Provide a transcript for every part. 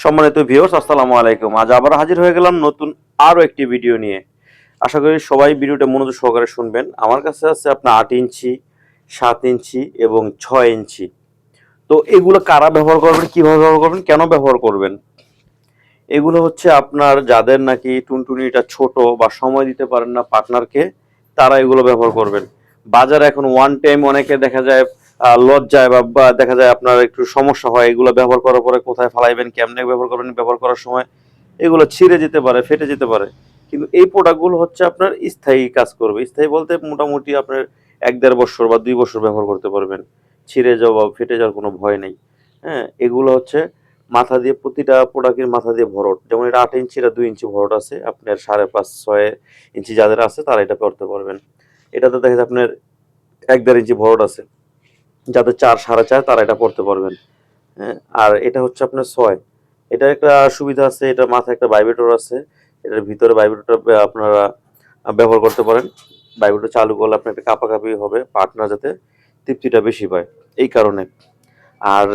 সম্মানিত ভিউয়ার্স, আসসালামু আলাইকুম। আজ আবার হাজির হয়ে গেলাম নতুন আরো একটি ভিডিও নিয়ে। আশা করি সবাই ভিডিওটা মনোযোগ সহকারে শুনবেন। আমার কাছে আছে আপনার ৮ ইঞ্চি, ৭ ইঞ্চি এবং ৬ ইঞ্চি। তো এগুলো কারা ব্যবহার করবেন, কিভাবে ব্যবহার করবেন, কেন ব্যবহার করবেন? এগুলো হচ্ছে আপনার যাদের নাকি টুনটুনিটা ছোট বা সময় দিতে পারেন না পার্টনারকে, তারা এগুলো ব্যবহার করবেন। বাজারে এখন ওয়ান টাইম অনেকে দেখা যায় লজ্জায় বা দেখা যায় আপনার একটু সমস্যা হয় এগুলো ব্যবহার করার পরে কোথায় ফালাইবেন, কেমনে ব্যবহার করবেন, ব্যবহার করার সময় এগুলো ছিঁড়ে যেতে পারে, ফেটে যেতে পারে। কিন্তু এই প্রোডাক্টগুলো হচ্ছে আপনার স্থায়ী কাজ করবে। স্থায়ী বলতে মোটামুটি আপনার ১-১.৫ বছর বা ২ বছর ব্যবহার করতে পারবেন। ছিঁড়ে যাওয়া বা ফেটে যাওয়ার কোনো ভয় নেই। হ্যাঁ? এগুলো হচ্ছে মাথা দিয়ে প্রতিটা প্রোডাক্টের মাথা দিয়ে ভরট। যেমন এটা ৮ ইঞ্চি, এটা ২ ইঞ্চি ভরট আছে। আপনার ৫.৫-৬ ইঞ্চি যাদের আছে তারা এটা করতে পারবেন। এটাতে দেখা যায় আপনার ১-১.৫ ইঞ্চি ভরট আছে। যাদের ৪, ৪.৫ তারা এটা পড়তে পারবেন। হ্যাঁ? আর এটা হচ্ছে আপনার ৬। এটার একটা সুবিধা আছে, এটার মাথায় একটা ভাইব্রেটর আছে। এটার ভিতরে ভাইব্রেটরটা আপনারা ব্যবহার করতে পারেন। ভাইব্রেটর চালু করলে আপনার একটা কাঁপাকাঁপি হবে, পার্টনার যাতে তৃপ্তিটা বেশি পায়, এই কারণে। আর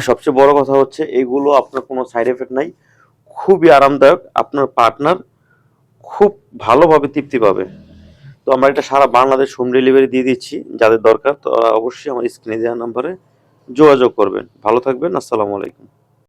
সবচেয়ে বড় কথা হচ্ছে এগুলো আপনার কোনো সাইড এফেক্ট নাই। খুবই আরামদায়ক। আপনার পার্টনার খুব ভালোভাবে তৃপ্তি পাবে। তো আমরা এটা সারা বাংলাদেশ হোম ডেলিভারি দিয়ে দিচ্ছি। যাদের দরকার তারা অবশ্যই আমার স্ক্রিনে দেওয়া নাম্বারে যোগাযোগ করবেন। ভালো থাকবেন। আসসালামু আলাইকুম।